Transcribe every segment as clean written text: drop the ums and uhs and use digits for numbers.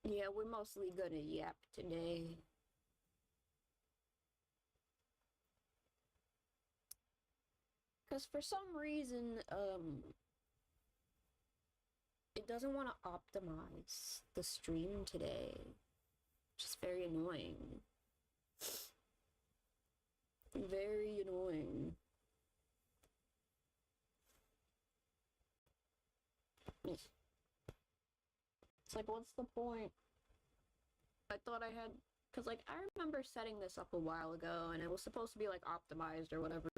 Yeah, we're mostly gonna yap today. Because for some reason, it doesn't want to optimize the stream today. Which is very annoying. Very annoying. It's like, what's the point? I thought I had... Because, like, I remember setting this up a while ago, and it was supposed to be, like, optimized or whatever.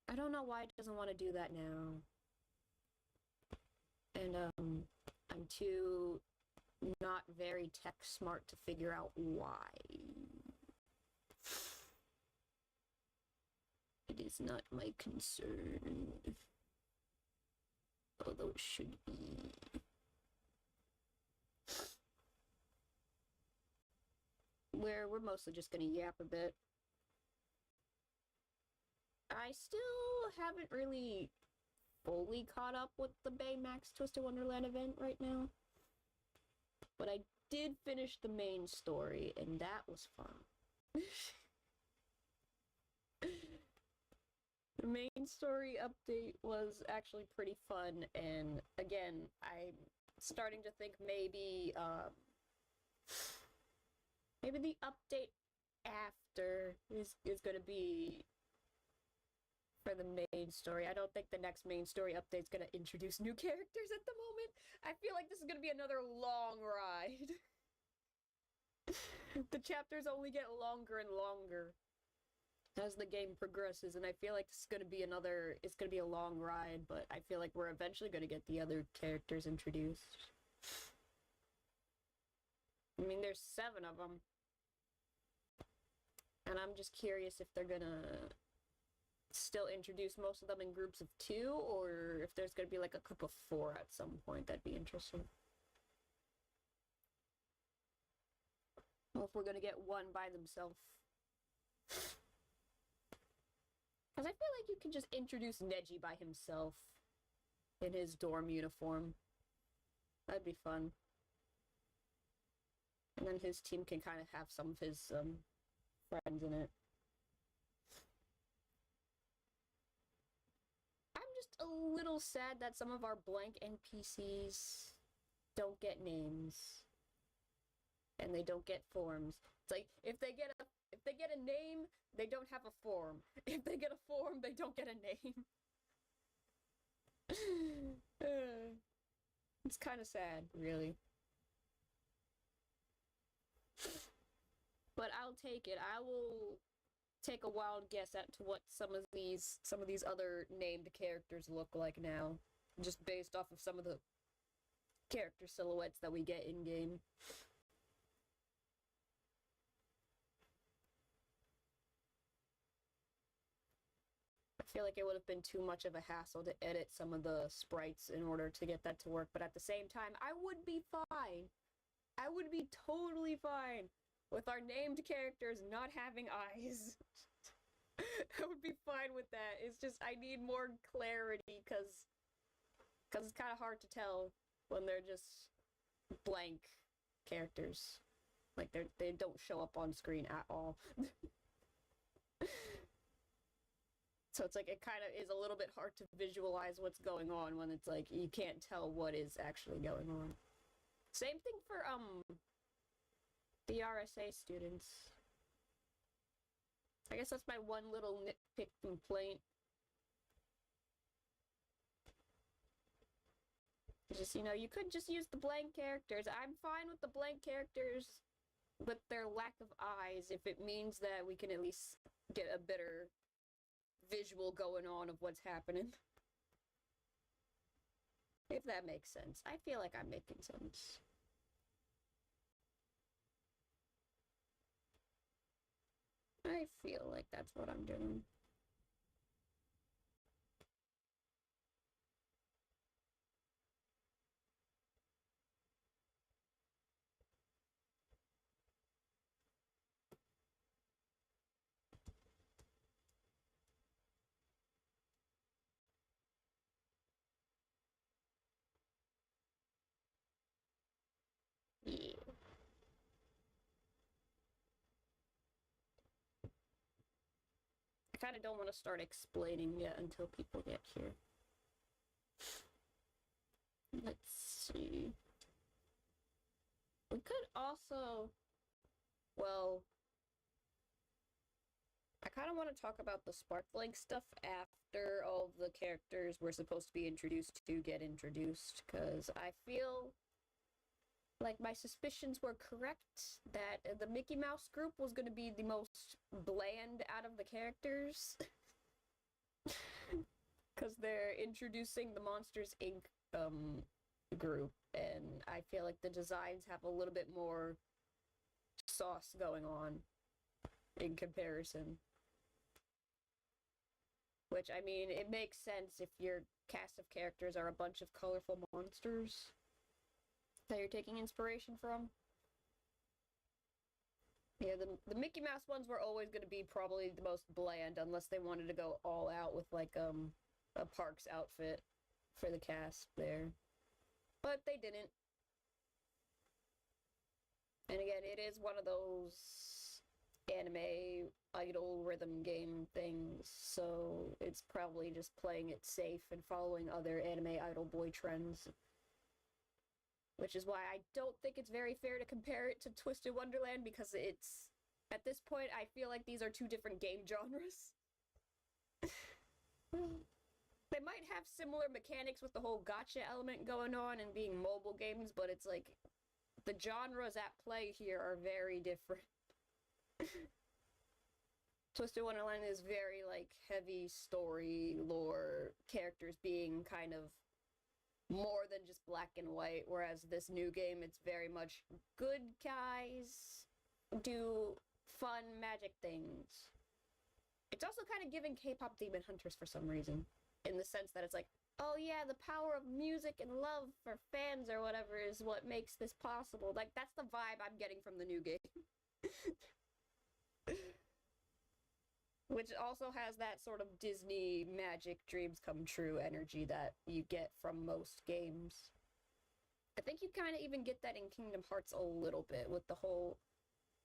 I don't know why it doesn't want to do that now. And, I'm too not very tech smart to figure out why. It is not my concern. Although it should be. We're mostly just gonna yap a bit. I still haven't really fully caught up with the Baymax Twisted Wonderland event right now. But I did finish the main story, and that was fun. The main story update was actually pretty fun, and again, I'm starting to think maybe maybe the update after is going to be for the main story. I don't think the next main story update is going to introduce new characters at the moment. I feel like this is going to be another long ride. The chapters only get longer and longer as the game progresses, and I feel like this is going to be it's going to be a long ride, but I feel like we're eventually going to get the other characters introduced. I mean, there's 7 of them. And I'm just curious if they're gonna still introduce most of them in groups of 2, or if there's gonna be like a group of 4 at some point. That'd be interesting. Or if we're gonna get one by themselves. Because I feel like you can just introduce Neji by himself in his dorm uniform. That'd be fun. And then his team can kind of have some of his friends in it. I'm just a little sad that some of our blank NPCs don't get names. And they don't get forms. It's like, if they get a name, they don't have a form. If they get a form, they don't get a name. It's kind of sad, really. But I'll take it. I will take a wild guess at to what some of these other named characters look like now, just based off of some of the character silhouettes that we get in game. I feel like it would have been too much of a hassle to edit some of the sprites in order to get that to work, but at the same time, I would be fine. I would be totally fine with our named characters not having eyes. I would be fine with that. It's just, I need more clarity, because it's kind of hard to tell when they're just blank characters. Like, they don't show up on screen at all. So it's like, it kind of is a little bit hard to visualize what's going on when it's like, you can't tell what is actually going on. Same thing for, the RSA students. I guess that's my one little nitpick complaint. Just, you could just use the blank characters. I'm fine with the blank characters with their lack of eyes if it means that we can at least get a better visual going on of what's happening. If that makes sense. I feel like I'm making sense. I feel like that's what I'm doing. I kind of don't want to start explaining yet until people get here. Let's see. We could also, well, I kind of want to talk about the Sparkling stuff after all the characters we're supposed to be introduced to get introduced, because I feel like my suspicions were correct that the Mickey Mouse group was going to be the most bland out of the characters. Because they're introducing the Monsters, Inc. Group, and I feel like the designs have a little bit more sauce going on in comparison. Which, I mean, it makes sense if your cast of characters are a bunch of colorful monsters that you're taking inspiration from. Yeah, the Mickey Mouse ones were always going to be probably the most bland, unless they wanted to go all out with, like, a Parks outfit for the cast there. But they didn't. And again, it is one of those anime idol rhythm game things, so it's probably just playing it safe and following other anime idol boy trends. Which is why I don't think it's very fair to compare it to Twisted Wonderland, because it's, at this point, I feel like these are two different game genres. They might have similar mechanics with the whole gacha element going on and being mobile games, but it's like, the genres at play here are very different. Twisted Wonderland is very, like, heavy story, lore, characters being kind of more than just black and white, whereas this new game, it's very much good guys do fun magic things. It's also kind of giving K-pop Demon Hunters for some reason, in the sense that it's like, oh yeah, the power of music and love for fans or whatever is what makes this possible. Like, that's the vibe I'm getting from the new game. Which also has that sort of Disney magic dreams come true energy that you get from most games. I think you kind of even get that in Kingdom Hearts a little bit with the whole,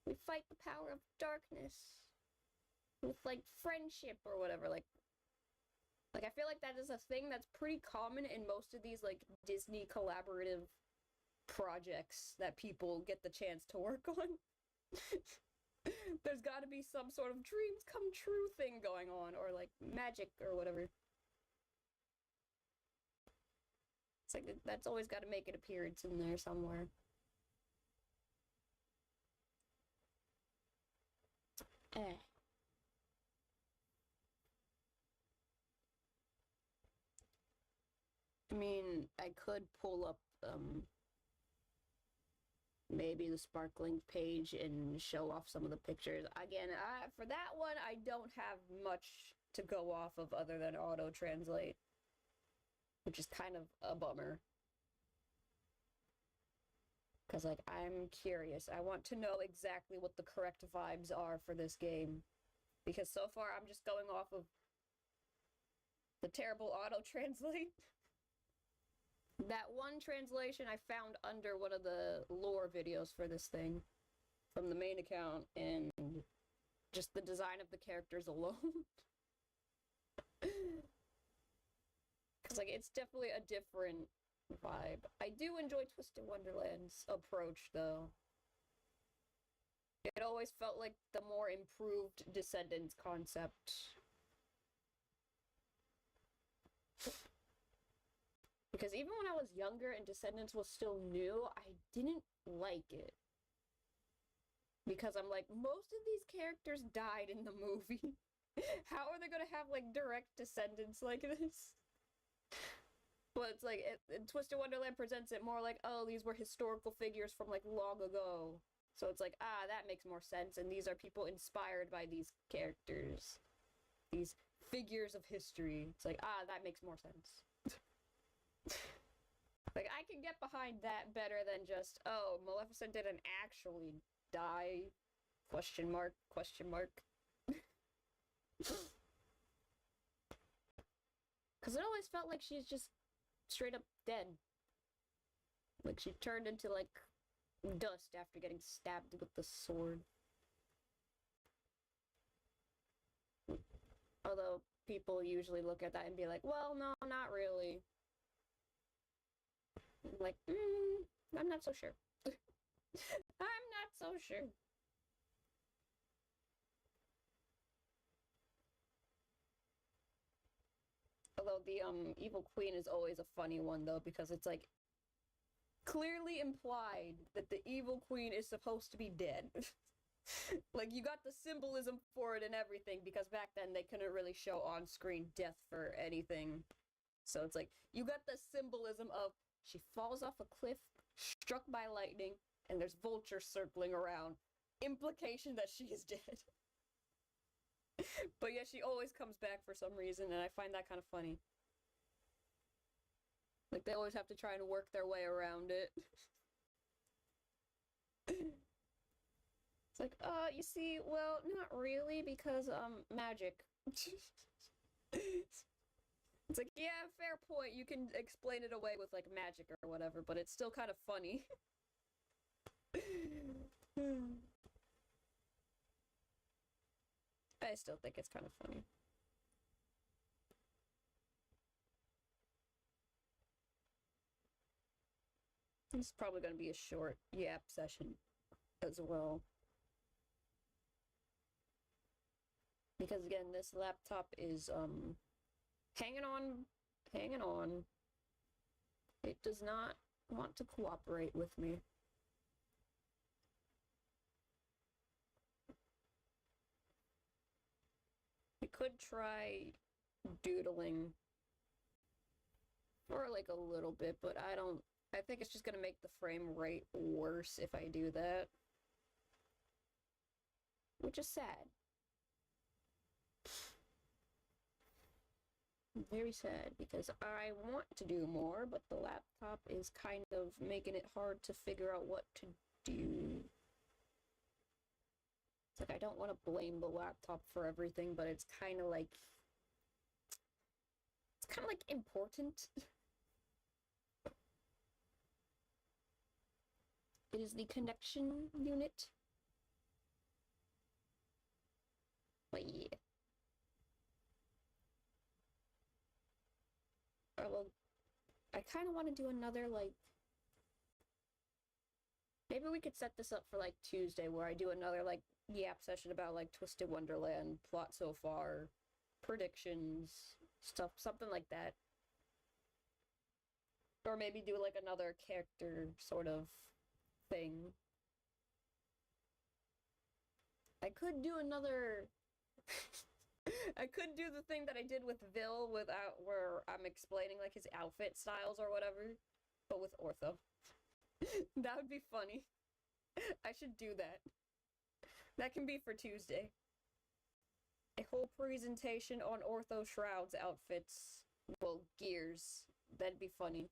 we fight the power of darkness with, like, friendship or whatever. Like I feel like that is a thing that's pretty common in most of these, like, Disney collaborative projects that people get the chance to work on. There's gotta be some sort of dreams come true thing going on, or, like, magic or whatever. It's like, that's always gotta make an appearance in there somewhere. I mean, I could pull up, maybe the Sparkling page and show off some of the pictures. Again, for that one, I don't have much to go off of other than auto-translate, which is kind of a bummer. Because, like, I'm curious. I want to know exactly what the correct vibes are for this game. Because so far, I'm just going off of the terrible auto-translate. That one translation I found under one of the lore videos for this thing from the main account, and just the design of the characters alone. Because, like, it's definitely a different vibe. I do enjoy Twisted Wonderland's approach, though. It always felt like the more improved Descendants concept. Because even when I was younger and Descendants was still new, I didn't like it. Because I'm like, most of these characters died in the movie. How are they gonna have, like, direct descendants like this? But it's like, Twisted Wonderland presents it more like, oh, these were historical figures from, like, long ago. So it's like, that makes more sense, and these are people inspired by these characters. These figures of history. It's like, that makes more sense. Like, I can get behind that better than just, oh, Maleficent didn't actually die? Question mark, question mark. Because it always felt like she's just straight up dead. Like, she turned into, like, dust after getting stabbed with the sword. Although people usually look at that and be like, well, no, not really. I'm like, I'm not so sure. I'm not so sure. Although the evil queen is always a funny one though, because it's like clearly implied that the evil queen is supposed to be dead. Like you got the symbolism for it and everything, because back then they couldn't really show on-screen death for anything. So it's like you got the symbolism of she falls off a cliff, struck by lightning, and there's vultures circling around. Implication that she is dead. But yeah, she always comes back for some reason, and I find that kind of funny. Like, they always have to try and work their way around it. It's like, you see, well, not really, because, magic. It's like, yeah, fair point, you can explain it away with, like, magic or whatever, but it's still kind of funny. I still think it's kind of funny. This is probably going to be a short yap session as well. Because again, this laptop is, hanging on. It does not want to cooperate with me. We could try doodling for like a little bit, but I think it's just gonna make the frame rate worse if I do that. Which is sad. Very sad, because I want to do more, but the laptop is kind of making it hard to figure out what to do. It's like I don't want to blame the laptop for everything, but it's kind of like important. It is the connection unit. But yeah. Well, I kind of want to do another, like... Maybe we could set this up for, like, Tuesday, where I do another, like, yap session about, like, Twisted Wonderland, plot so far, predictions, stuff, something like that. Or maybe do, like, another character sort of thing. I could do another... I could do the thing that I did with Vil where I'm explaining like his outfit styles or whatever, but with ortho. That would be funny. I should do that. That can be for Tuesday. A whole presentation on ortho Shroud's outfits. Well, gears. That'd be funny.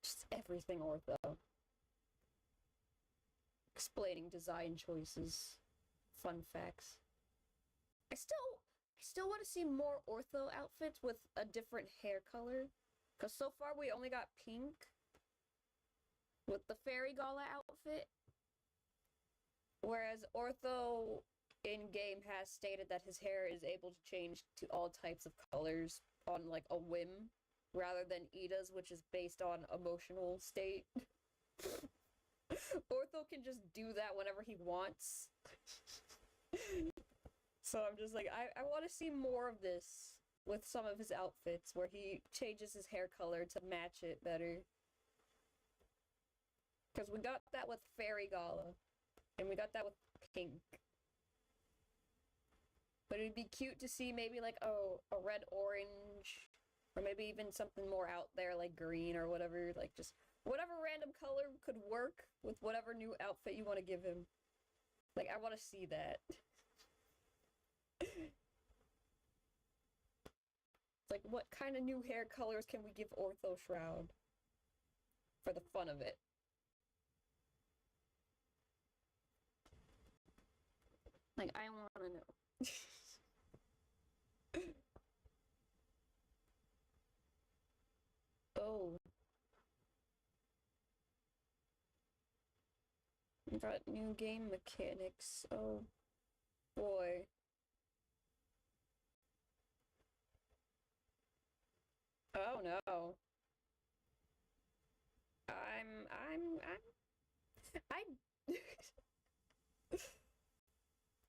Just everything ortho. Explaining design choices. Fun facts. I still want to see more ortho outfits with a different hair color. Because so far we only got pink with the Fairy Gala outfit. Whereas ortho in-game has stated that his hair is able to change to all types of colors on like a whim, rather than Ida's, which is based on emotional state. Ortho can just do that whenever he wants. So I'm just like, I want to see more of this with some of his outfits, where he changes his hair color to match it better. Because we got that with Fairy Gala, and we got that with pink. But it'd be cute to see maybe like a red-orange, or maybe even something more out there like green or whatever, like just whatever random color could work with whatever new outfit you want to give him. Like, I want to see that. Like, what kind of new hair colors can we give Ortho Shroud? For the fun of it. Like, I want to know. Oh. We got new game mechanics. Oh. Boy. Oh no. I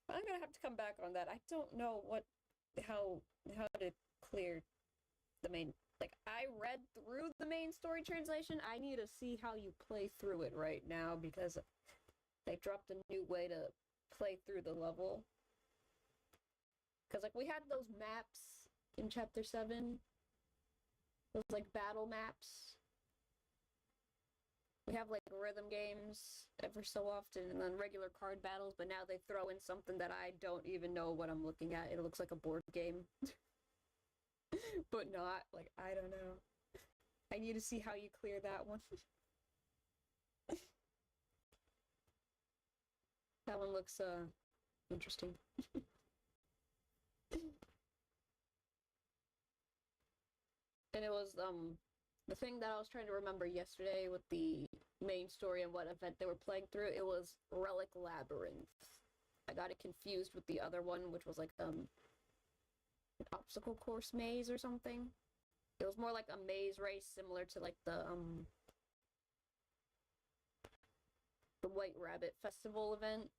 I'm gonna have to come back on that. I don't know how to clear the main, like, I read through the main story translation. I need to see how you play through it right now because they dropped a new way to play through the level. Because, like, we had those maps in Chapter 7. Those, like, battle maps. We have, like, rhythm games ever so often, and then regular card battles, but now they throw in something that I don't even know what I'm looking at. It looks like a board game. But not. Like, I don't know. I need to see how you clear that one. That one looks, interesting. And it was, the thing that I was trying to remember yesterday with the main story and what event they were playing through, it was Relic Labyrinth. I got it confused with the other one, which was like, an obstacle course maze or something. It was more like a maze race similar to like the White Rabbit Festival event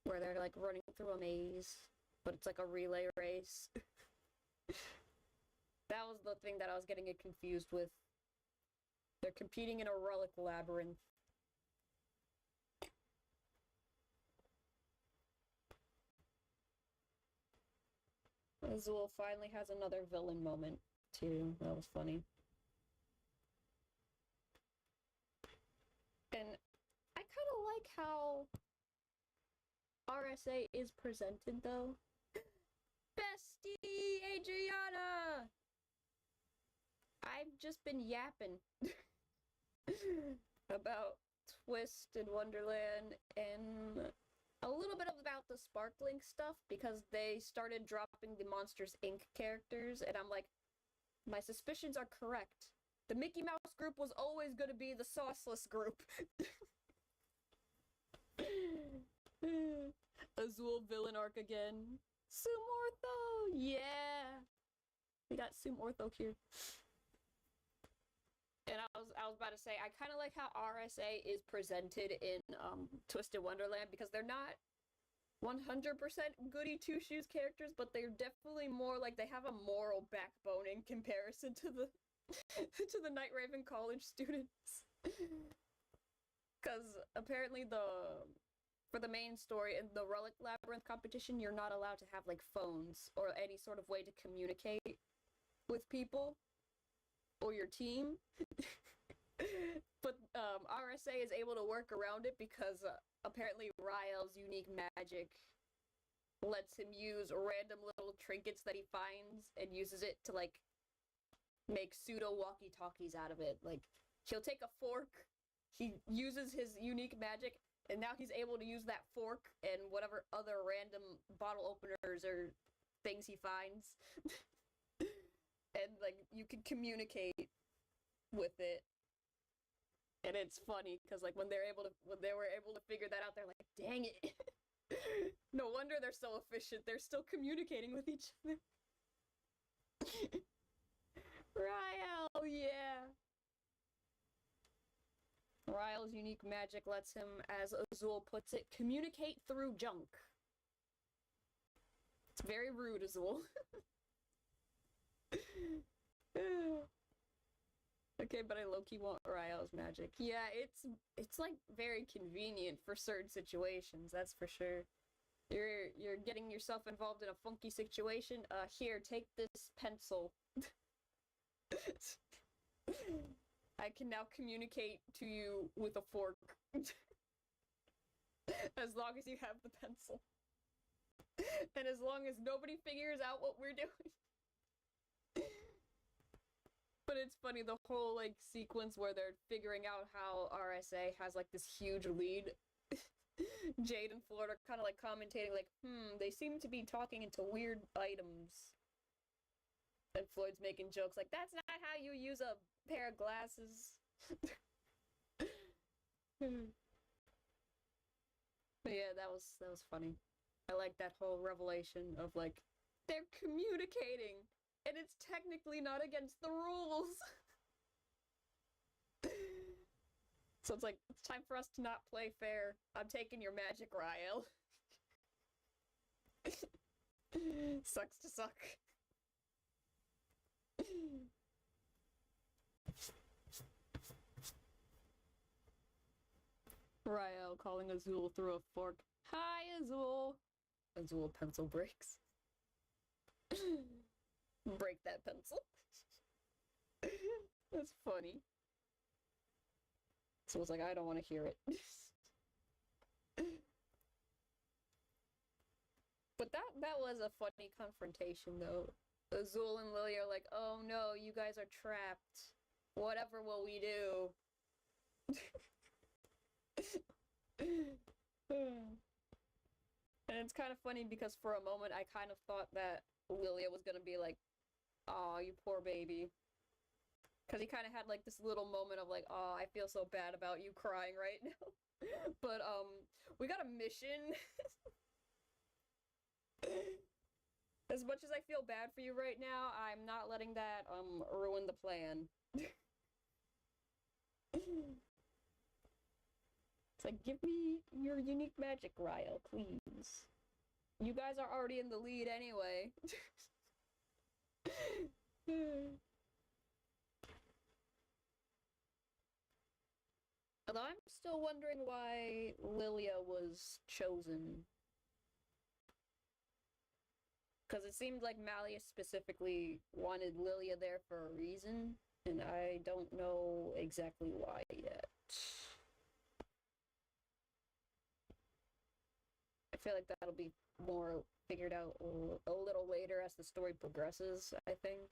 where they're like running through a maze, but it's like a relay race. That was the thing that I was getting it confused with. They're competing in a Relic Labyrinth. Azul finally has another villain moment, too. That was funny. And I kind of like how RSA is presented, though. Bestie Adriana! I've just been yapping about Twist and Wonderland and a little bit about the Sparkling stuff because they started dropping the Monsters Inc. characters, and I'm like, my suspicions are correct. The Mickey Mouse group was always going to be the sauceless group. Azul villain arc again. Sum Ortho! Yeah! We got Sum Ortho here. And I was about to say, I kind of like how RSA is presented in Twisted Wonderland because they're not 100% goody two-shoes characters, but they're definitely more like they have a moral backbone in comparison to the to the Night Raven college students. Because apparently for the main story in the Relic Labyrinth competition, you're not allowed to have like phones or any sort of way to communicate with people or your team. But RSA is able to work around it because apparently Ryle's unique magic lets him use random little trinkets that he finds and uses it to like make pseudo walkie-talkies out of it. Like, he'll take a fork, he uses his unique magic, and now he's able to use that fork and whatever other random bottle openers or things he finds. And like you can communicate with it. And it's funny because like when they were able to figure that out, they're like, dang it. No wonder they're so efficient. They're still communicating with each other. Ryle, yeah. Ryle's unique magic lets him, as Azul puts it, communicate through junk. It's very rude, Azul. Okay, but I low-key want Ryle's magic. Yeah, it's like very convenient for certain situations, that's for sure. You're getting yourself involved in a funky situation. Here, take this pencil. I can now communicate to you with a fork. As long as you have the pencil. And as long as nobody figures out what we're doing. But it's funny, the whole, like, sequence where they're figuring out how RSA has, like, this huge lead. Jade and Floyd are kind of, like, commentating, like, they seem to be talking into weird items. And Floyd's making jokes like, that's not how you use a pair of glasses. But yeah, that was funny. I like that whole revelation of like, they're communicating, and it's technically not against the rules. So it's like, it's time for us to not play fair. I'm taking your magic, Ryle. Sucks to suck. Ryle calling Azul through a fork. Hi, Azul. Azul pencil breaks. Break that pencil. That's funny. So it's like, I don't want to hear it. But that was a funny confrontation, though. Azul and Lily are like, oh no, you guys are trapped. Whatever will we do? And it's kind of funny because for a moment I kind of thought that Lilia was gonna be like, aw, you poor baby. Because he kind of had like this little moment of like, aw, I feel so bad about you crying right now. But we got a mission. As much as I feel bad for you right now, I'm not letting that ruin the plan. It's like, give me your unique magic, Ryle, please. You guys are already in the lead anyway. Although I'm still wondering why Lilia was chosen. Because it seemed like Malleus specifically wanted Lilia there for a reason, and I don't know exactly why yet. I feel like that'll be more figured out a little later as the story progresses, I think.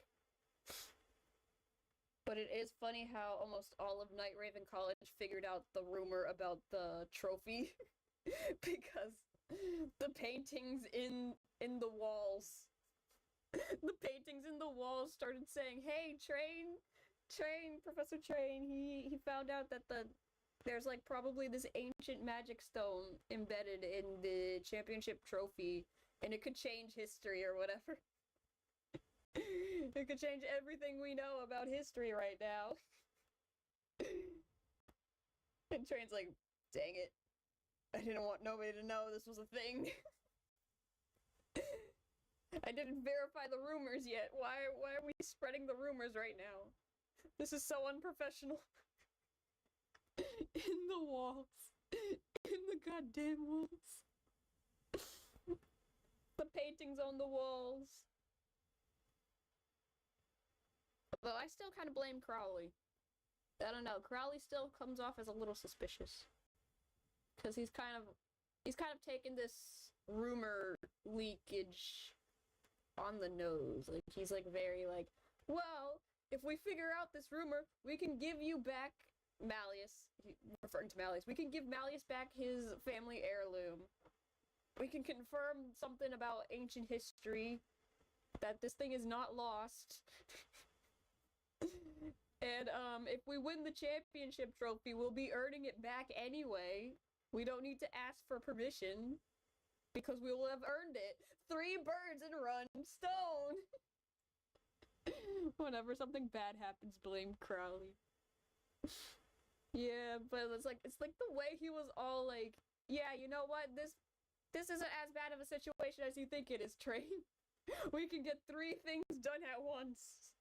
But it is funny how almost all of Night Raven College figured out the rumor about the trophy because the paintings in the walls. The paintings in the walls started saying, "Hey, Train, Professor Train, he found out that there's like probably this ancient magic stone embedded in the championship trophy, and it could change history or whatever." It could change everything we know about history right now. And Train's like, dang it. I didn't want nobody to know this was a thing. I didn't verify the rumors yet. Why are we spreading the rumors right now? This is so unprofessional. In the walls. In the goddamn walls. The paintings on the walls. Although I still kind of blame Crowley. I don't know. Crowley still comes off as a little suspicious. Because he's kind of taken this rumor leakage on the nose. Like, he's like very like, well, if we figure out this rumor, we can give you back Malleus, referring to Malleus, we can give Malleus back his family heirloom. We can confirm something about ancient history, that this thing is not lost. And if we win the championship trophy, we'll be earning it back anyway. We don't need to ask for permission, because we will have earned it. 3 birds in one stone! Whenever something bad happens, blame Crowley. Yeah, but it's like the way he was all like, yeah, you know what, this isn't as bad of a situation as you think it is, Train. We can get 3 things done at once.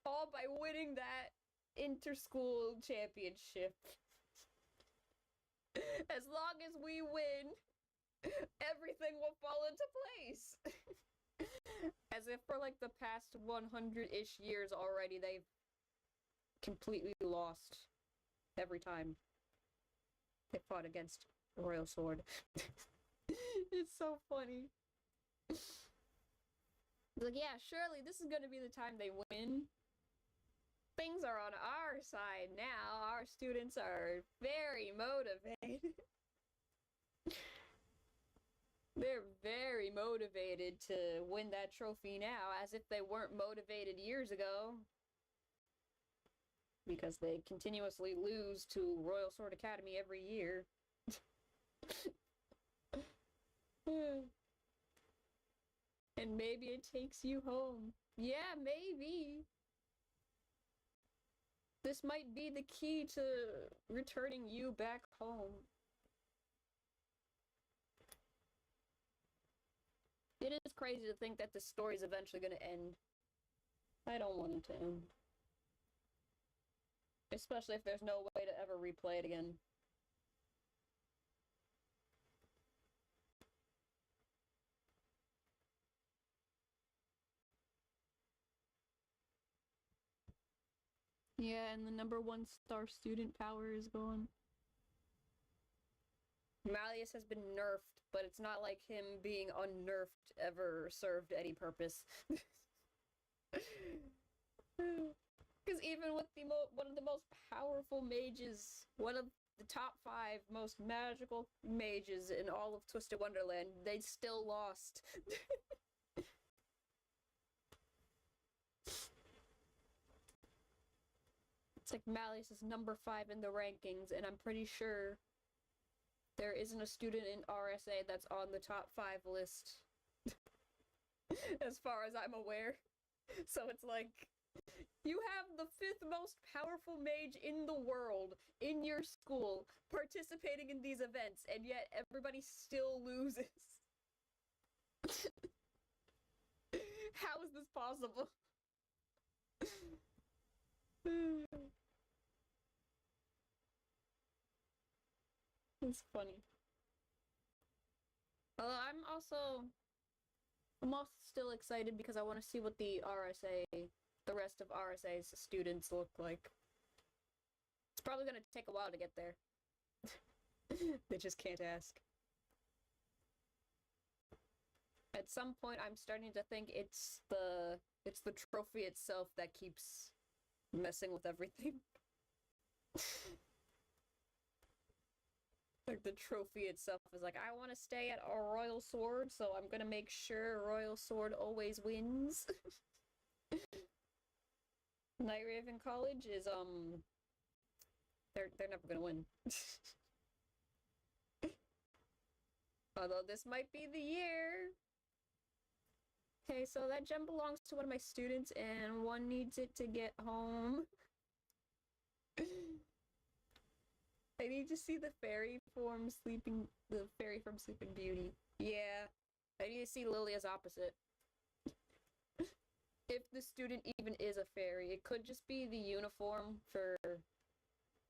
All by winning that inter-school championship. As long as we win, everything will fall into place. As if for like the past 100-ish years already, they've completely lost every time they fought against Royal Sword. It's so funny. Like, yeah, surely this is gonna be the time they win. Things are on our side now. Our students are very motivated. They're very motivated to win that trophy now, as if they weren't motivated years ago. Because they continuously lose to Royal Sword Academy every year. And maybe it takes you home. Yeah, maybe. This might be the key to returning you back home. It is crazy to think that this story's eventually gonna end. I don't want it to end. Especially if there's no way to ever replay it again. Yeah, and the #1 star student power is gone. Malleus has been nerfed, but it's not like him being unnerfed ever served any purpose. Because even with one of the most powerful mages, one of the top 5 most magical mages in all of Twisted Wonderland, they still lost. It's like Malleus is #5 in the rankings, and I'm pretty sure there isn't a student in RSA that's on the top 5 list. As far as I'm aware. So it's like, you have the 5th most powerful mage in the world in your school participating in these events, and yet everybody still loses. How is this possible? It's funny. Although I'm also still excited because I want to see what the rest of RSA's students look like. It's probably gonna take a while to get there. They just can't ask. At some point, I'm starting to think it's the trophy itself that keeps messing with everything. Like, the trophy itself is like, I want to stay at a Royal Sword, so I'm gonna make sure Royal Sword always wins. Night Raven College is, they're never gonna win. Although this might be the year. Okay, so that gem belongs to one of my students, and one needs it to get home. I need to see the fairy from Sleeping Beauty. Yeah, I need to see Lilia's opposite. If the student even is a fairy, it could just be the uniform for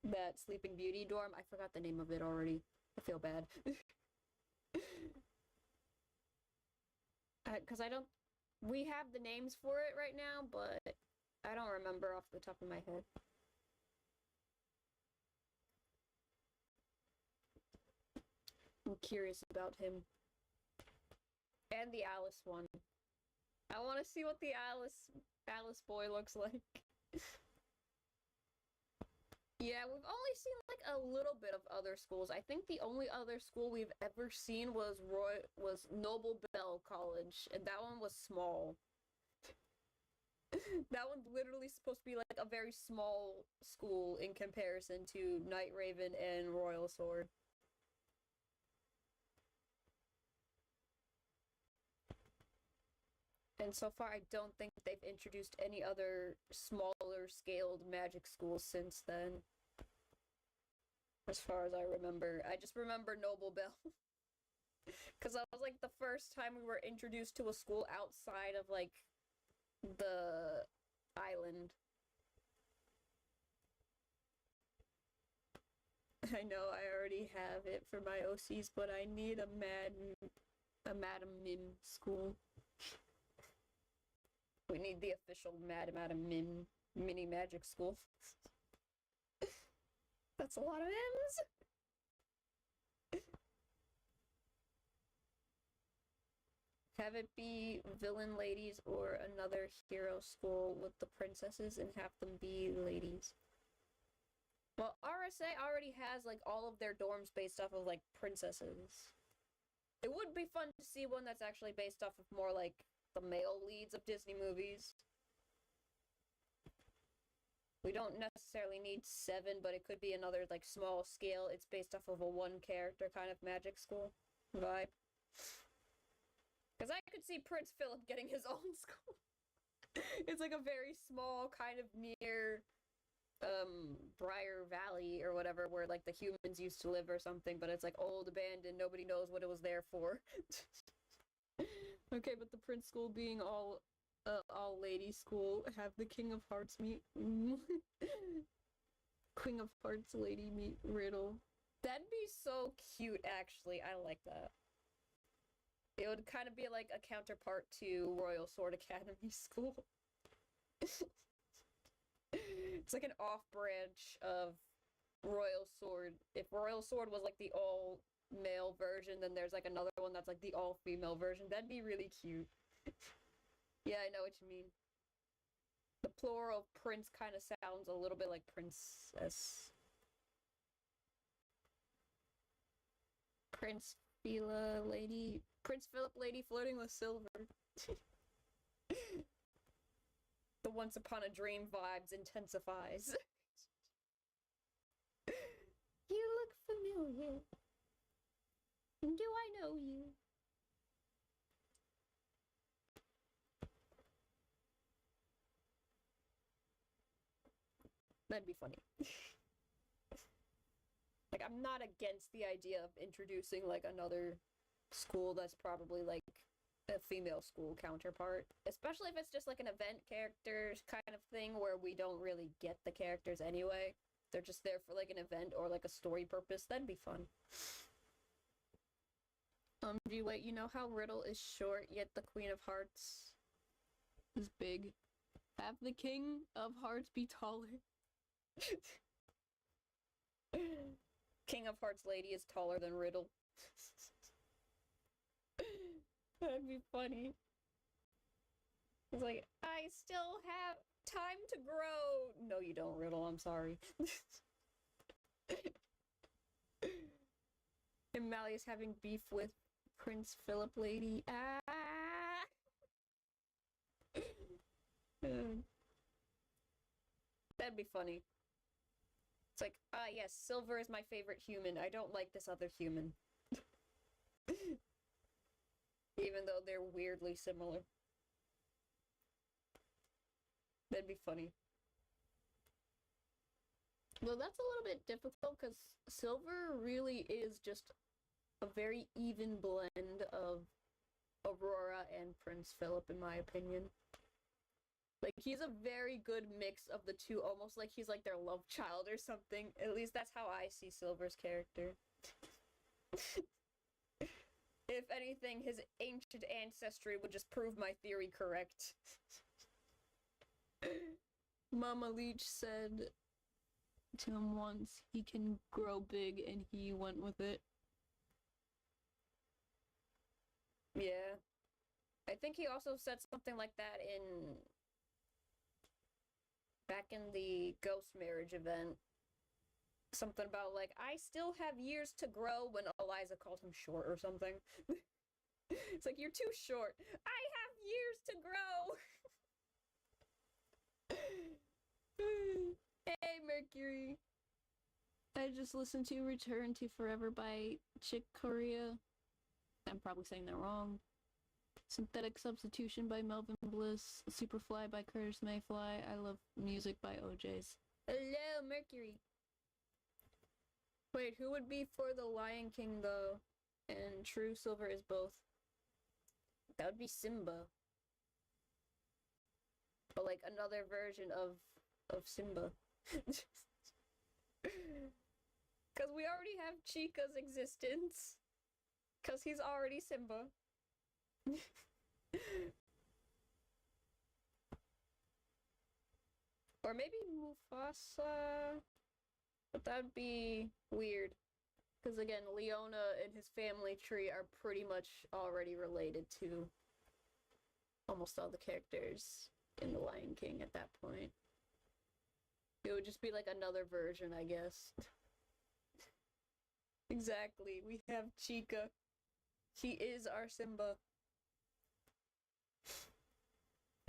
that Sleeping Beauty dorm. I forgot the name of it already. I feel bad. Because we have the names for it right now, but I don't remember off the top of my head. I'm curious about him. And the Alice one. I want to see what the Alice boy looks like. Yeah, we've only seen like a little bit of other schools. I think the only other school we've ever seen was Noble Bell College, and that one was small. That one's literally supposed to be like a very small school in comparison to Night Raven and Royal Sword. And so far, I don't think they've introduced any other smaller scaled magic schools since then. As far as I remember. I just remember Noble Bell. Because that was like the first time we were introduced to a school outside of like the island. I know I already have it for my OCs, but I need a Madam Mim school. We need the official Madam Mim mini magic school. That's a lot of M's. Have it be villain ladies or another hero school with the princesses and have them be ladies. Well, RSA already has like all of their dorms based off of like princesses. It would be fun to see one that's actually based off of more like the male leads of Disney movies. We don't necessarily need 7, but it could be another like small scale. It's based off of a one character kind of magic school vibe. Because I could see Prince Philip getting his own school. It's like a very small, kind of near Briar Valley or whatever, where like the humans used to live or something, but it's like old, abandoned, nobody knows what it was there for. Okay, but the Prince school being all lady school, have the King of Hearts meet Queen of Hearts lady meet Riddle. That'd be so cute, actually. I like that. It would kind of be like a counterpart to Royal Sword Academy School. It's like an off-branch of Royal Sword. If Royal Sword was like the all-male version, then there's like another one that's like the all-female version. That'd be really cute. Yeah, I know what you mean. The plural of prince kind of sounds a little bit like princess. Prince Philip lady flirting with Silver. The once upon a dream vibes intensifies. You look familiar. Do I know you? That'd be funny. Like, I'm not against the idea of introducing, like, another school that's probably, like, a female school counterpart. Especially if it's just, like, an event characters kind of thing where we don't really get the characters anyway. They're just there for, like, an event or, like, a story purpose. That'd be fun. Gee, wait, you know how Riddle is short, yet the Queen of Hearts is big? Have the King of Hearts be taller. King of Hearts lady is taller than Riddle. That'd be funny. It's like, I still have time to grow. No, you don't, Riddle. I'm sorry. And Malleus having beef with Prince Philip lady. Ah! That'd be funny. It's like, yes, Silver is my favorite human. I don't like this other human. Even though they're weirdly similar. That'd be funny. Well, that's a little bit difficult because Silver really is just a very even blend of Aurora and Prince Philip, in my opinion. Like, he's a very good mix of the two, almost like he's like their love child or something. At least that's how I see Silver's character. If anything, his ancient ancestry would just prove my theory correct. Mama Leech said to him once, he can grow big, and he went with it. Yeah. I think he also said something like that back in the ghost marriage event. Something about, like, I still have years to grow when Eliza called him short or something. It's like, you're too short. I have years to grow! Hey, Mercury. I just listened to Return to Forever by Chick Corea. I'm probably saying that wrong. Synthetic Substitution by Melvin Bliss. Superfly by Curtis Mayfly. I Love Music by OJ's. Hello, Mercury. Wait, who would be for the Lion King, though? And True Silver is both. That would be Simba. But, like, another version of Simba. Because we already have Chica's existence. Because he's already Simba. Or maybe Mufasa. But that'd be weird. Because again, Leona and his family tree are pretty much already related to almost all the characters in The Lion King at that point. It would just be like another version, I guess. Exactly. We have Chica. He is our Simba.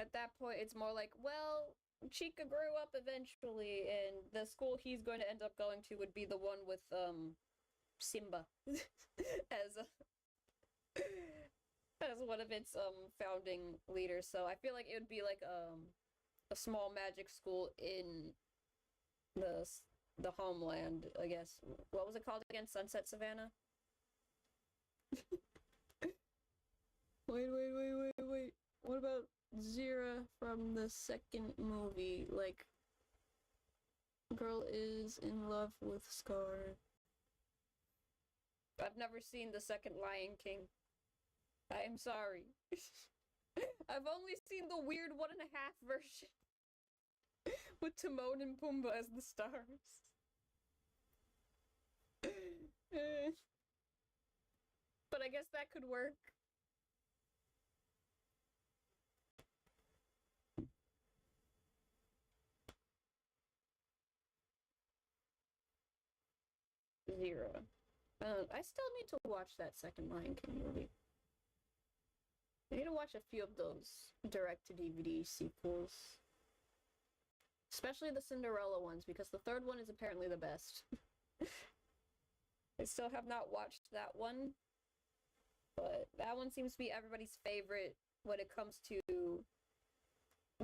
At that point, it's more like, well, Chica grew up eventually, and the school he's going to end up going to would be the one with, Simba. as one of its founding leaders. So I feel like it would be like a small magic school in the the homeland, I guess. What was it called again? Sunset Savannah? Wait. What about Zira from the second movie? Like, girl is in love with Scar. I've never seen the second Lion King. I am sorry. I've only seen the weird 1.5 version with Timon and Pumbaa as the stars. But I guess that could work. Zero. I still need to watch that second Lion King movie. I need to watch a few of those direct-to-DVD sequels. Especially the Cinderella ones, because the third one is apparently the best. I still have not watched that one, but that one seems to be everybody's favorite when it comes to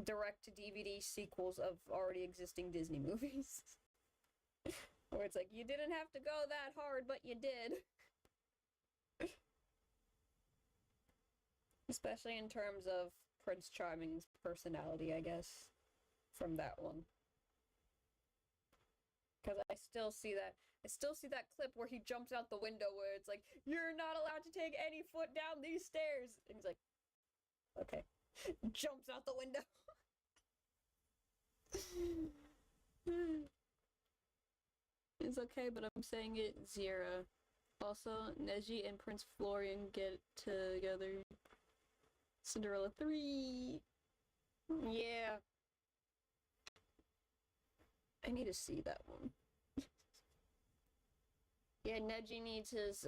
direct-to-DVD sequels of already existing Disney movies. Where it's like, you didn't have to go that hard, but you did. Especially in terms of Prince Charming's personality, I guess, from that one. Because I still see that clip where he jumps out the window where it's like, you're not allowed to take any foot down these stairs. And he's like, okay. Jumps out the window. It's okay, but I'm saying it Zira. Also, Neji and Prince Florian get together. Cinderella 3. Yeah. I need to see that one. Yeah, Neji needs his,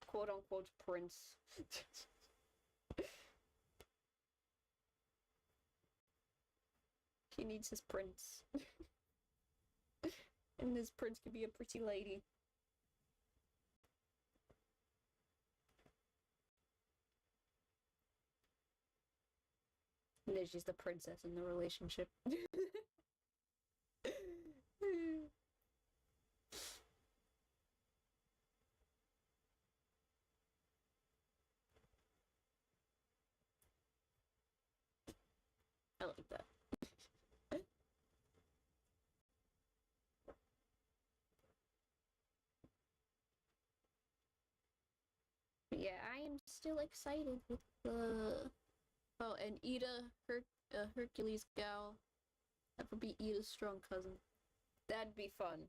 quote-unquote prince. He needs his prince. And this prince could be a pretty lady. Neji's the princess in the relationship. I like that. Yeah, I am still excited with the... Oh, and Hercules gal. That would be Ida's strong cousin. That'd be fun.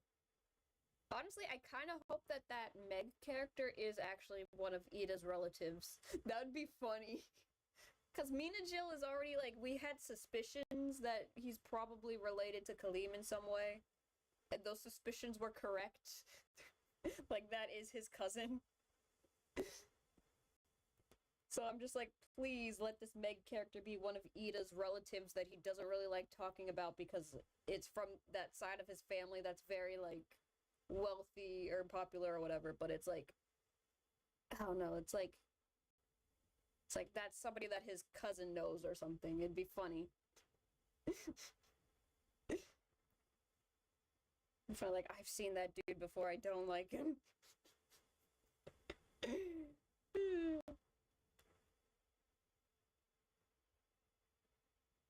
Honestly, I kind of hope that Meg character is actually one of Ida's relatives. That would be funny. Because Mina Jill is already, like, we had suspicions that he's probably related to Kaleem in some way. And those suspicions were correct. Like, that is his cousin. So I'm just like, please let this Meg character be one of Ida's relatives that he doesn't really like talking about because it's from that side of his family that's very, like, wealthy or popular or whatever, but it's like, I don't know, it's like that's somebody that his cousin knows or something. It'd be funny. I feel like I've seen that dude before, I don't like him.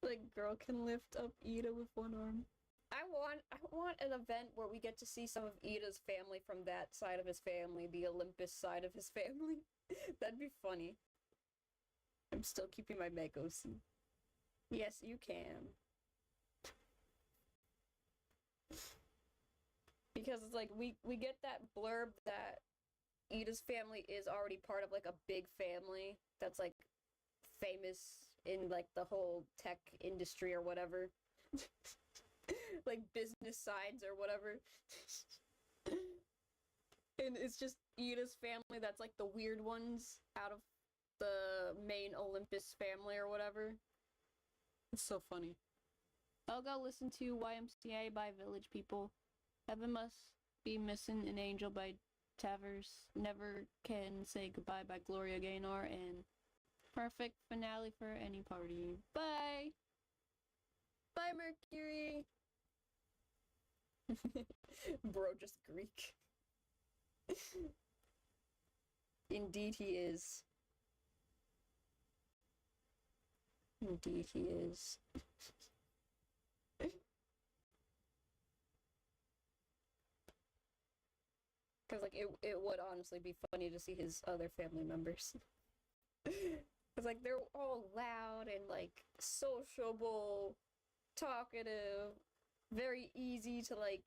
Like, girl can lift up Ida with one arm. I want an event where we get to see some of Ida's family from that side of his family, the Olympus side of his family. That'd be funny. I'm still keeping my Meg OC. Yes, you can. Because it's like, we get that blurb that Ida's family is already part of, like, a big family that's, like, famous in, like, the whole tech industry or whatever. Like, business sides or whatever. And it's just Ida's family that's, like, the weird ones out of the main Olympus family or whatever. It's so funny. I'll go listen to YMCA by Village People. Heaven Must Be Missing an Angel by Tavers. Never Can Say Goodbye by Gloria Gaynor. And Perfect finale for any party. Bye! Bye, Mercury! Bro, just Greek. Indeed he is. Indeed he is. Because, like, it would honestly be funny to see his other family members. Because, like, they're all loud and, like, sociable, talkative, very easy to, like,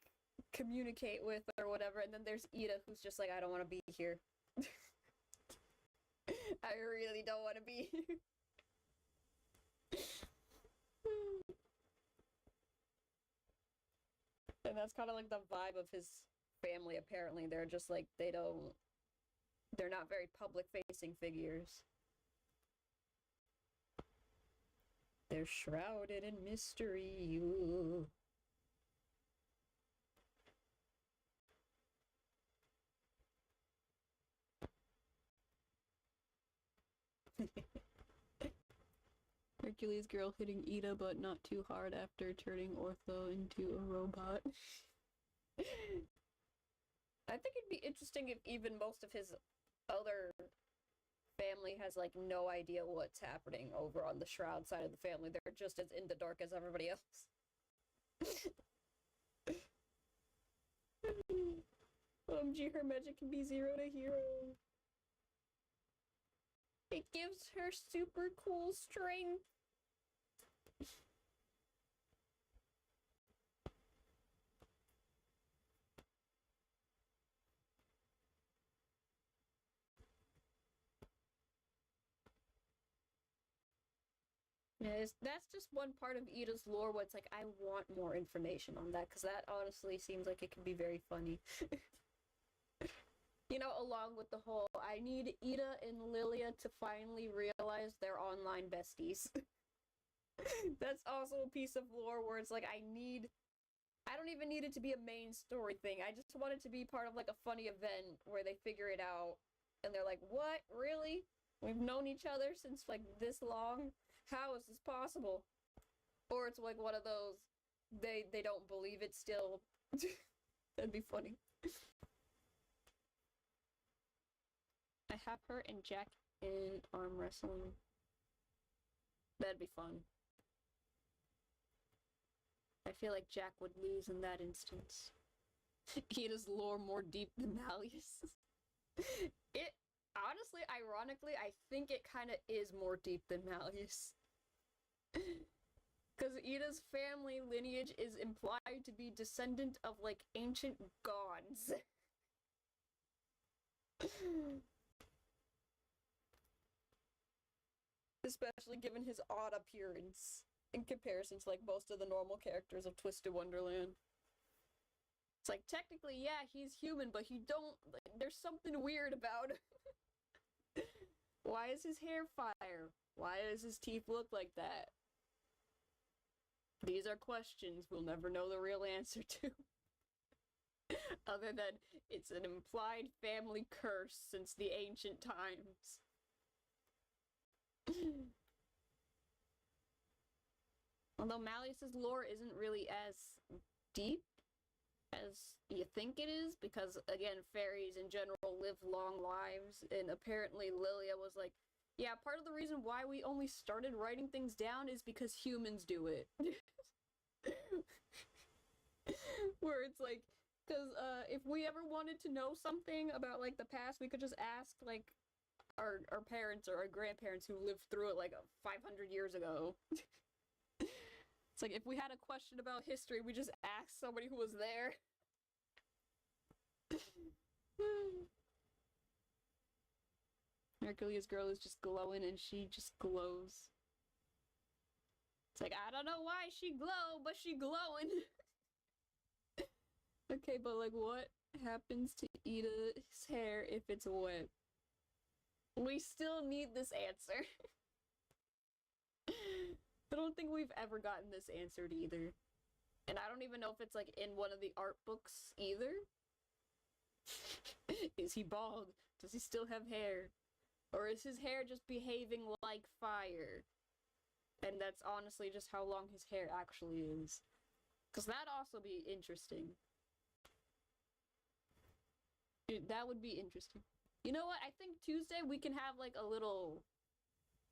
communicate with or whatever. And then there's Ida, who's just like, I don't want to be here. I really don't want to be here. And that's kind of like the vibe of his family, apparently. They're just like, they're not very public-facing figures. They're shrouded in mystery. Ooh. Hercules girl hitting Ida, but not too hard after turning Ortho into a robot. I think it'd be interesting if even most of his other family has, like, no idea what's happening over on the Shroud side of the family. They're just as in the dark as everybody else. OMG, her magic can be 0 to hero. It gives her super cool strength. Yeah, that's just one part of Ida's lore where it's like, I want more information on that, because that honestly seems like it can be very funny. You know, along with the whole, I need Ida and Lilia to finally realize they're online besties. That's also a piece of lore where it's like, I don't even need it to be a main story thing. I just want it to be part of, like, a funny event where they figure it out and they're like, what? Really? We've known each other since, like, this long? How is this possible? Or it's like one of those, they don't believe it still. That'd be funny. I have her and Jack in arm wrestling. That'd be fun. I feel like Jack would lose in that instance. Ida's lore more deep than Malleus. It, honestly, ironically, I think it kind of is more deep than Malleus. Because Ida's family lineage is implied to be descendant of, like, ancient gods. Especially given his odd appearance in comparison to, like, most of the normal characters of Twisted Wonderland. It's like, technically, yeah, he's human, but there's something weird about him. Why is his hair fire? Why does his teeth look like that? These are questions we'll never know the real answer to. Other than, it's an implied family curse since the ancient times. Although Malleus's lore isn't really as deep as you think it is, because, again, fairies in general live long lives, and apparently Lilia was like, yeah, part of the reason why we only started writing things down is because humans do it. Where it's like, because if we ever wanted to know something about, like, the past, we could just ask, like, our parents or our grandparents who lived through it, like, 500 years ago. It's like, if we had a question about history, we just asked somebody who was there. Hercules' girl is just glowing, and she just glows. It's like, I don't know why she glow, but she glowing. Okay, but, like, what happens to Ida's hair if it's wet? We still need this answer. I don't think we've ever gotten this answered either. And I don't even know if it's, like, in one of the art books either. Is he bald? Does he still have hair? Or is his hair just behaving like like fire. And that's honestly just how long his hair actually is. Because that'd also be interesting. Dude, that would be interesting. You know what? I think Tuesday we can have like a little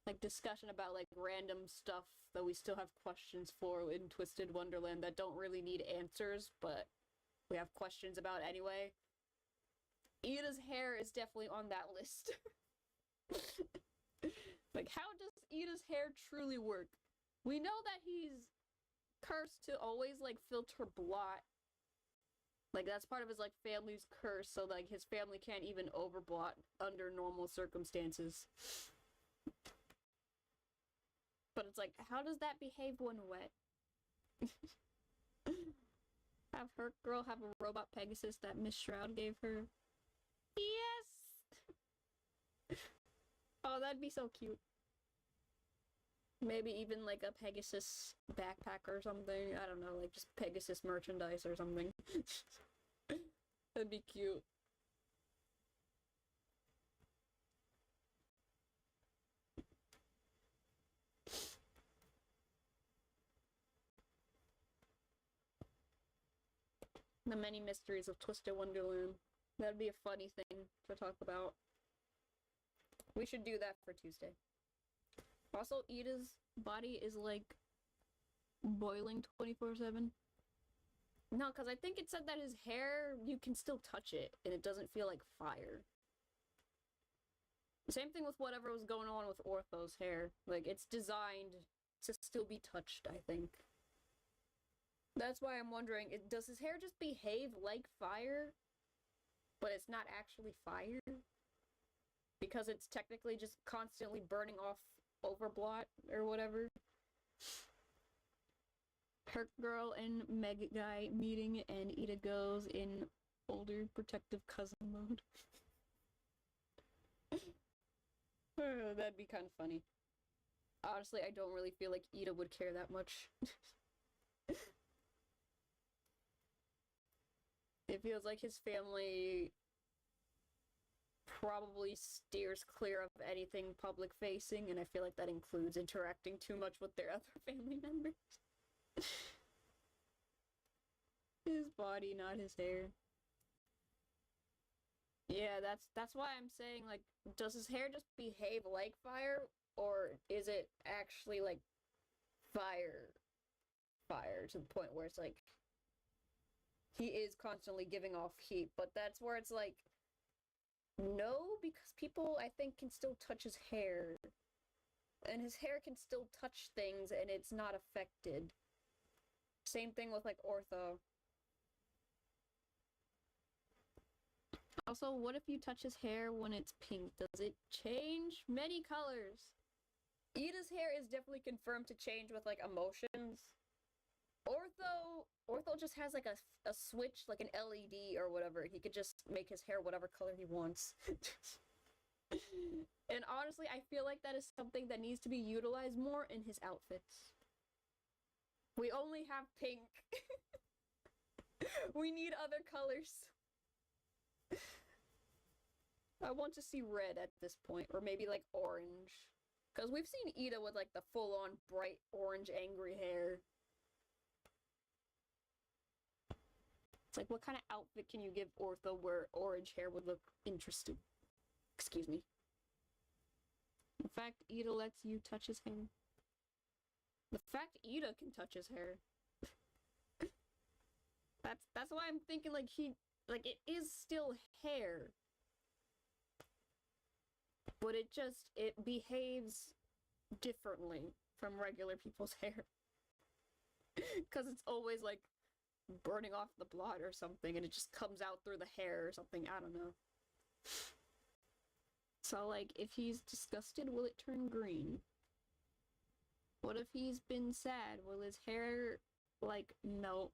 like discussion about like random stuff that we still have questions for in Twisted Wonderland that don't really need answers, but we have questions about anyway. Ida's hair is definitely on that list. Like, how does Ida's hair truly work? We know that he's cursed to always like filter blot. Like, that's part of his like family's curse, so like his family can't even overblot under normal circumstances. But it's like, how does that behave when wet? Have her girl have a robot Pegasus that Miss Shroud gave her. Yes! Oh, that'd be so cute. Maybe even like a Pegasus backpack or something. I don't know, like just Pegasus merchandise or something. That'd be cute. The many mysteries of Twisted Wonderland. That'd be a funny thing to talk about. We should do that for Tuesday. Also, Ida's body is like boiling 24/7. No, because I think it said that his hair, you can still touch it and it doesn't feel like fire. Same thing with whatever was going on with Ortho's hair. Like, it's designed to still be touched, I think. That's why I'm wondering, does his hair just behave like fire, but it's not actually fire? Because it's technically just constantly burning off overblot or whatever. Herc Girl and Meg Guy meeting and Ida goes in older protective cousin mode. That'd be kind of funny. Honestly, I don't really feel like Ida would care that much. It feels like his family probably steers clear of anything public facing, and I feel like that includes interacting too much with their other family members. His body, not his hair. Yeah, that's why I'm saying, like, does his hair just behave like fire, or is it actually like fire to the point where it's like he is constantly giving off heat? But that's where it's like, no, because people, I think, can still touch his hair. And his hair can still touch things and it's not affected. Same thing with, like, Ortho. Also, what if you touch his hair when it's pink? Does it change? Many colors. Ida's hair is definitely confirmed to change with, like, emotions. Ortho just has like a switch, like an LED or whatever. He could just make his hair whatever color he wants. And honestly, I feel like that is something that needs to be utilized more in his outfits. We only have pink. We need other colors. I want to see red at this point, or maybe like orange. Because we've seen Ida with like the full-on bright orange angry hair. It's like, what kind of outfit can you give Ortho where orange hair would look interesting? Excuse me. The fact Ida lets you touch his hair. The fact Ida can touch his hair. That's why I'm thinking like it is still hair. But it behaves differently from regular people's hair. Because it's always like burning off the blot or something and it just comes out through the hair or something, I don't know. So like, if he's disgusted, will it turn green? What if he's been sad? Will his hair like melt?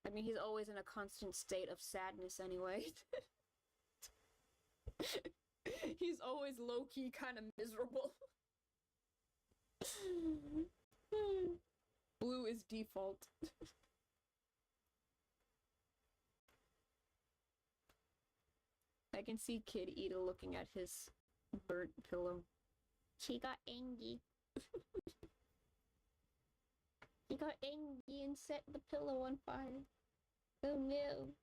I mean, he's always in a constant state of sadness anyway. He's always low-key kind of miserable. Blue is default. I can see Kid Ida looking at his burnt pillow. She got angry. She got angry and set the pillow on fire. Oh no.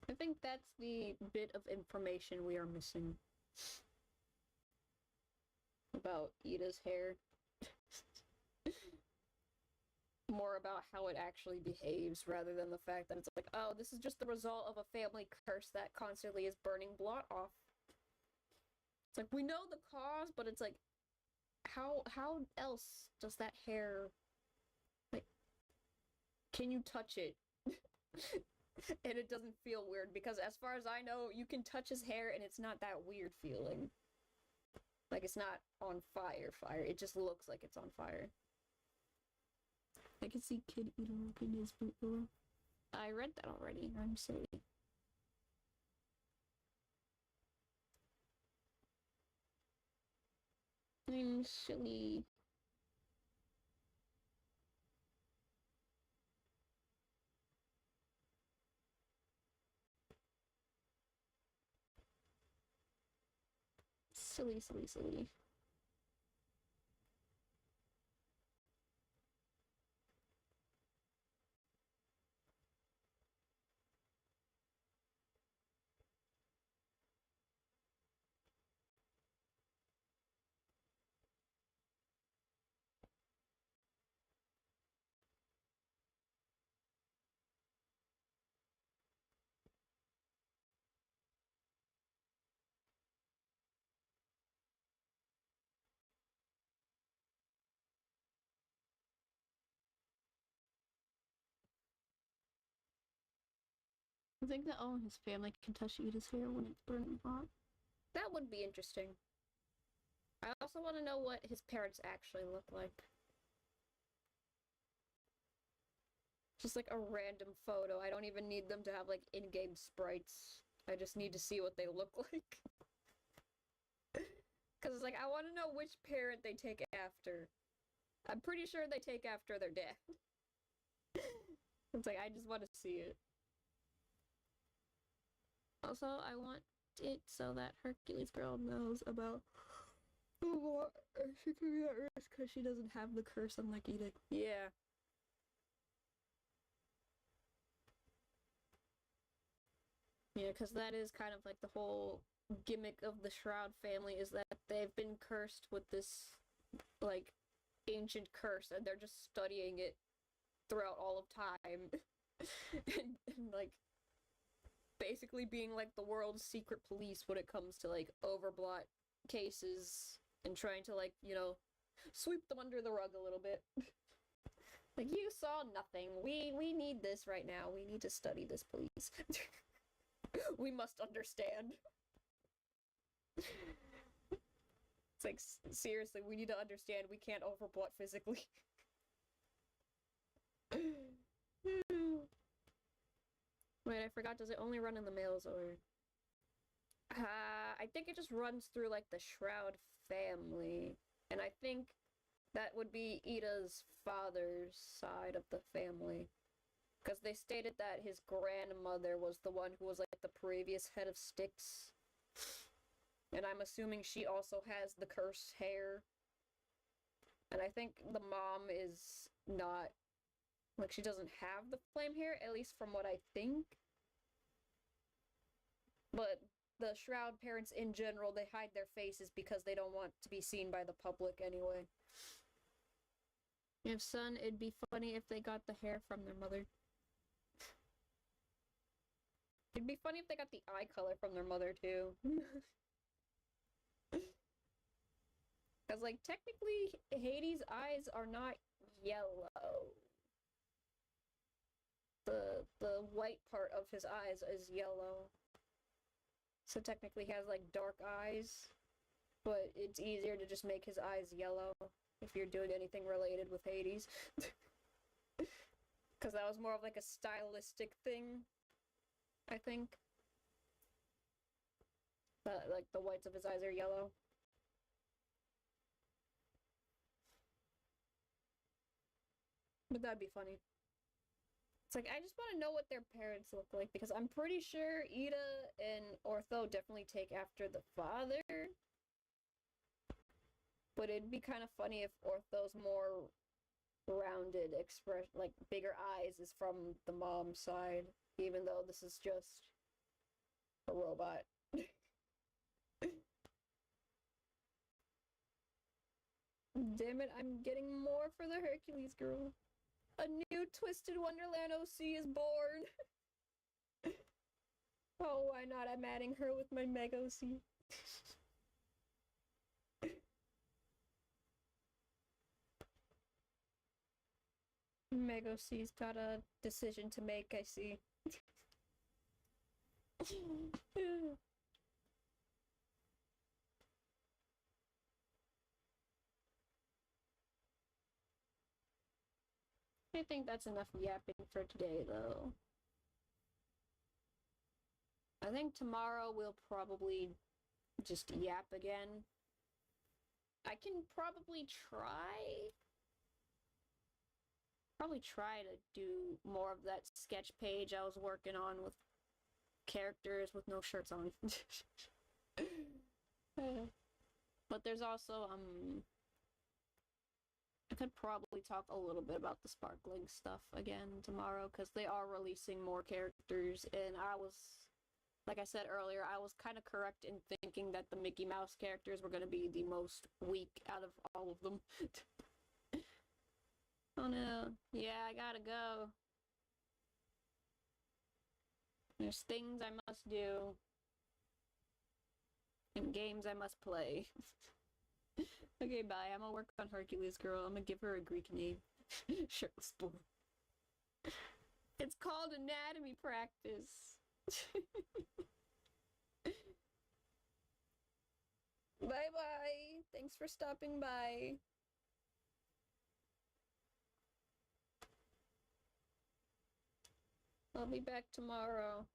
I think that's the bit of information we are missing about Ida's hair. More about how it actually behaves rather than the fact that it's like, oh, this is just the result of a family curse that constantly is burning blot off. It's like, we know the cause, but it's like, how else does that hair, like, can you touch it? And it doesn't feel weird, because as far as I know, you can touch his hair and it's not that weird feeling. Like, it's not on fire, it just looks like it's on fire. I can see Kid eating in his boot pillow. I read that already, I'm silly. I'm silly. Silly, silly, silly. I think that his family can touch Ida's hair when it's burning hot. That would be interesting. I also want to know what his parents actually look like. Just like a random photo. I don't even need them to have like in-game sprites. I just need to see what they look like. Because it's like, I want to know which parent they take after. I'm pretty sure they take after their dad. It's like, I just want to see it. Also, I want it so that Hercules girl knows about what she could be at risk because she doesn't have the curse unlike Edith. Yeah. Yeah, because that is kind of like the whole gimmick of the Shroud family, is that they've been cursed with this, like, ancient curse, and they're just studying it throughout all of time. and, like, basically being, like, the world's secret police when it comes to, like, overblot cases and trying to, like, you know, sweep them under the rug a little bit. Like, you saw nothing. We need this right now. We need to study this, please. We must understand. It's like, seriously, we need to understand we can't overblot physically. Wait, I forgot, does it only run in the males, or... I think it just runs through, like, the Shroud family. And I think that would be Ida's father's side of the family. Because they stated that his grandmother was the one who was, like, the previous head of Styx. And I'm assuming she also has the cursed hair. And I think the mom is not... Like, she doesn't have the flame hair, at least from what I think. But the Shroud parents in general, they hide their faces because they don't want to be seen by the public anyway. If son, it'd be funny if they got the hair from their mother. It'd be funny if they got the eye color from their mother, too. Because, like, technically, Hades' eyes are not yellow. The white part of his eyes is yellow. So technically he has, like, dark eyes. But it's easier to just make his eyes yellow if you're doing anything related with Hades. Because that was more of, like, a stylistic thing, I think. But, like, the whites of his eyes are yellow. But that'd be funny. It's like, I just want to know what their parents look like, because I'm pretty sure Ida and Ortho definitely take after the father. But it'd be kind of funny if Ortho's more rounded expression, like bigger eyes, is from the mom's side, even though this is just a robot. Damn it, I'm getting more for the Hercules girl. A new Twisted Wonderland OC is born. Oh, why not? I'm adding her with my Meg OC. Meg OC's got a decision to make, I see. I think that's enough yapping for today, though. I think tomorrow we'll probably just yap again. I can probably try to do more of that sketch page I was working on with characters with no shirts on. But there's also, I could probably talk a little bit about the sparkling stuff again tomorrow, because they are releasing more characters, and like I said earlier, I was kind of correct in thinking that the Mickey Mouse characters were going to be the most weak out of all of them. Oh no. Yeah, I gotta go. There's things I must do. And games I must play. Okay, bye. I'm gonna work on Hercules girl. I'm gonna give her a Greek name. Shirtless boy. It's called anatomy practice. Bye-bye. Thanks for stopping by. I'll be back tomorrow.